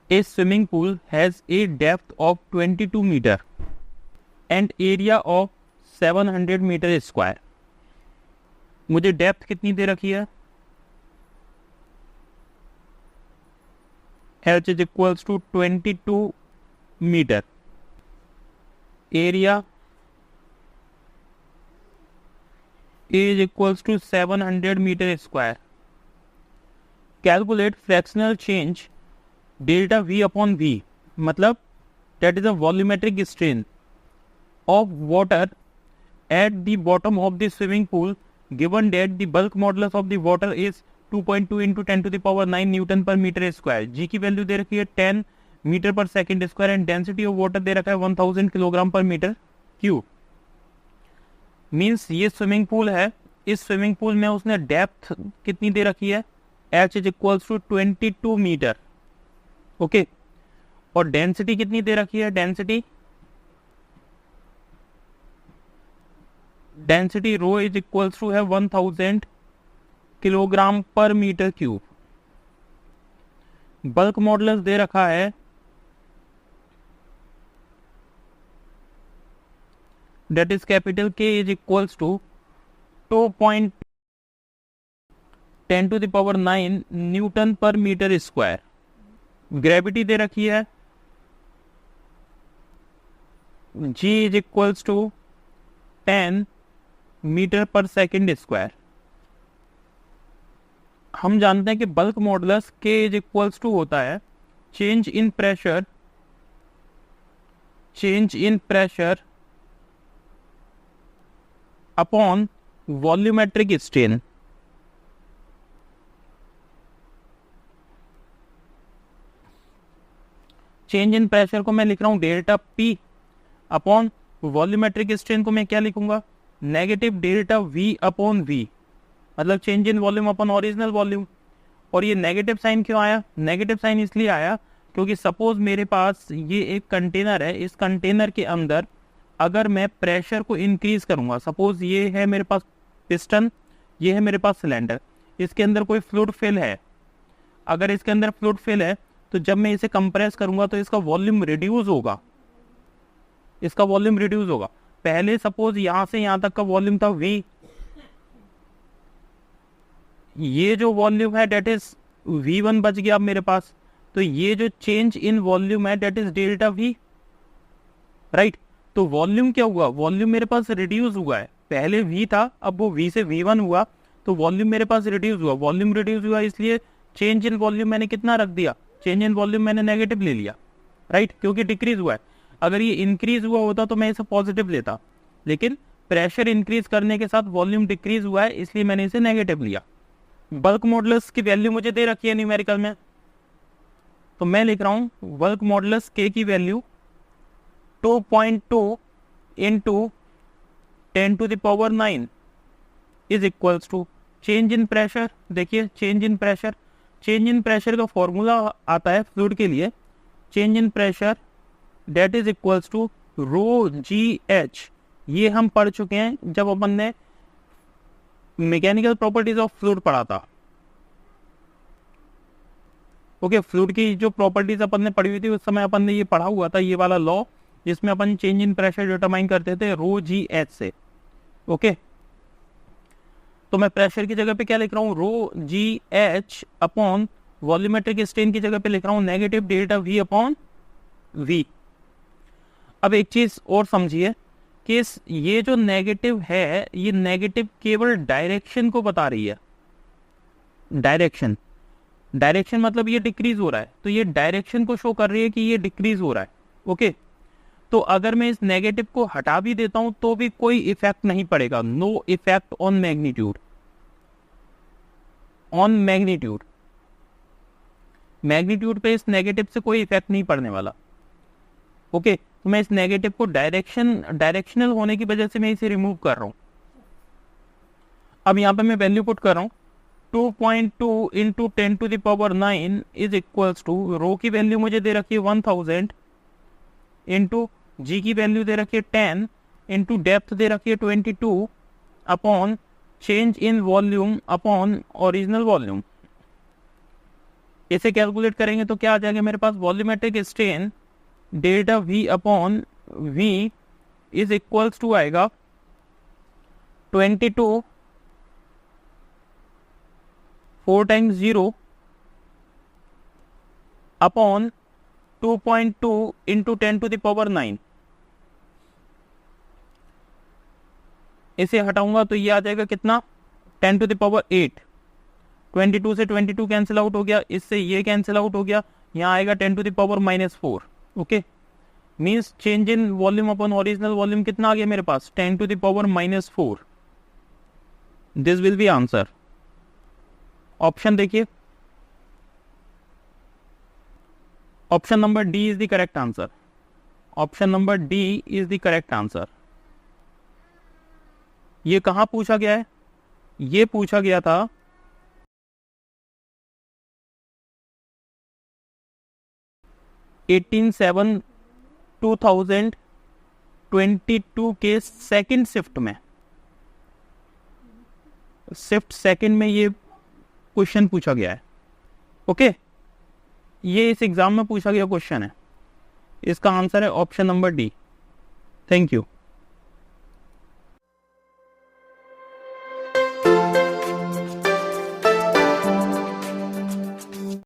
A swimming pool has a depth of 22 meter and area of 700 metre square. मुझे depth कितनी दे रखी है? H is equals to 22 metre, area is equals to 700 metre square. Calculate fractional change delta V upon V, मतलब that is a volumetric strain of water at the bottom of the swimming pool given that the bulk modulus of the water is 2.2 into 10 to the power 9 newton per metre square. G की value दे रखी है 10 metre per second square and density of water दे रखा है 1000 kilogram per metre cube. Means ये swimming pool है, इस स्विमिंग पूल में उसने डेप्थ कितनी दे रखी है? H is equals to 22 metre, okay. और डेंसिटी कितनी दे रखी है? Density rho is equals to है 1000 kilogram per metre cube. Bulk modulus दे रखा है that is capital K is equals to 2.10 to the power 9 newton per metre square. Gravity दे रखी है G is equals to 10 metre per second square. हम जानते हैं कि bulk modulus K is equals to होता है change in pressure upon volumetric strain. Change in pressure को मैं लिख रहा हूं delta P upon volumetric strain को मैं क्या लिखूंगा? Negative delta V upon V, मतलब change in volume upon original volume. और ये नेगेटिव साइन क्यों आया? नेगेटिव साइन इसलिए आया क्योंकि सपोज मेरे पास ये एक कंटेनर है, इस कंटेनर के अंदर अगर मैं प्रेशर को इंक्रीज करूंगा, सपोज ये है मेरे पास पिस्टन, ये है मेरे पास सिलेंडर, इसके अंदर कोई फ्लूइड फिल है। अगर इसके अंदर फ्लूइड फिल है तो जब मैं इसे कंप्रेस करूंगा तो इसका वॉल्यूम रिड्यूस होगा, पहले सपोज यहां से यहां तक का वॉल्यूम था V, ये जो वॉल्यूम है डेट इज V1 बच गया अब मेरे पास, तो ये जो चेंज इन वॉल्यूम है that is delta V, right. तो वॉल्यूम क्या हुआ? वॉल्यूम मेरे पास रिड्यूस हुआ है, पहले V था अब वो V से V1 हुआ, तो वॉल्यूम मेरे पास रिड्यूस हुआ। वॉल्यूम रिड्यूस हुआ इसलिए चेंज इन वॉल्यूम मैंने कितना रख दिया? चेंज इन वॉल्यूम मैंने नेगेटिव ले लिया, राइट, क्योंकि डिक्रीज हुआ है। अगर ये इंक्रीज हुआ होता तो मैं इसे पॉजिटिव लेता, लेकिन प्रेशर इंक्रीज करने के साथ वॉल्यूम डिक्रीज हुआ है इसलिए मैंने इसे नेगेटिव लिया। बल्क मॉडुलस की वैल्यू मुझे दे रखी है न्यूमेरिकल में, तो मैं लिख रहा हूं बल्क मॉडुलस K की value 2.2 into 10 to the power 9 is equals to change in pressure. देखिए चेंज इन प्रेशर का फॉर्मूला आता है फ्लूइड के लिए, change in pressure that is equals to rho GH। ये हम पढ़ चुके हैं जब अपन ने मैकेनिकल प्रॉपर्टीज ऑफ फ्लूइड पढ़ा था, ओके। फ्लूइड की जो प्रॉपर्टीज अपन ने पढ़ी हुई थी उस समय अपन ने ये पढ़ा हुआ था, ये वाला लॉ जिसमें अपन चेंज इन प्रेशर डिटरमाइन करते थे रो GH से, ओके। तो मैं प्रेशर की जगह पे क्या लिख रहा हूँ? रो GH अपॉन वॉल्यूमेट्रिक स्ट्रेन की जगह पे लिख रहा हूँ negative delta V upon V। अब एक चीज और समझिए कि ये जो नेगेटिव है, ये नेगेटिव केवल डायरेक्शन को बता रही है। डायरेक्शन मतलब ये डिक्रीज हो रहा है, तो ये डायरेक्शन को शो कर रही है कि ये डिक्रीज हो रहा है, ओके। तो अगर मैं इस नेगेटिव को हटा भी देता हूं तो भी कोई इफेक्ट नहीं पड़ेगा, no effect on magnitude. Magnitude पे इस नेगेटिव से कोई इफेक्ट नहीं पड़ने वाला, ओके। तो मैं इस नेगेटिव को डायरेक्शनल होने की वजह से मैं इसे रिमूव कर रहा हूं। अब यहां पे मैं वैल्यू पुट कर रहा हूं 2.2 into 10 to the power 9 is equals to, rho की वैल्यू मुझे दे रखी है 1000 इंटू G की वैल्यू दे रखी है 10 इंटू डेप्थ दे रखी है 22 upon change in volume upon original volume. इसे कैलकुलेट करेंगे तो क्या आ जाएगा मेरे पास, volumetric strain delta V upon V is equals to आएगा 22 4 times 0 upon 2.2 into 10 to the power 9। इसे हटाऊंगा तो ये आ जाएगा कितना, 10 टू द पावर 8। 22 से 22 कैंसिल आउट हो गया, इससे ये कैंसिल आउट हो गया, यहाँ आएगा 10 to the power -4। Okay, means change in volume upon original volume कितना आ गया मेरे पास, 10 to the power -4। This will be answer. Option देखिए, option number D is the correct answer. Option number D is the correct answer. ये कहां पूछा गया है, ये पूछा गया था 18/7/2022 के सेकंड शिफ्ट में, शिफ्ट सेकंड में ये क्वेश्चन पूछा गया है। ओके, ये इस एग्जाम में पूछा गया क्वेश्चन है। इसका आंसर है option number D. Thank you.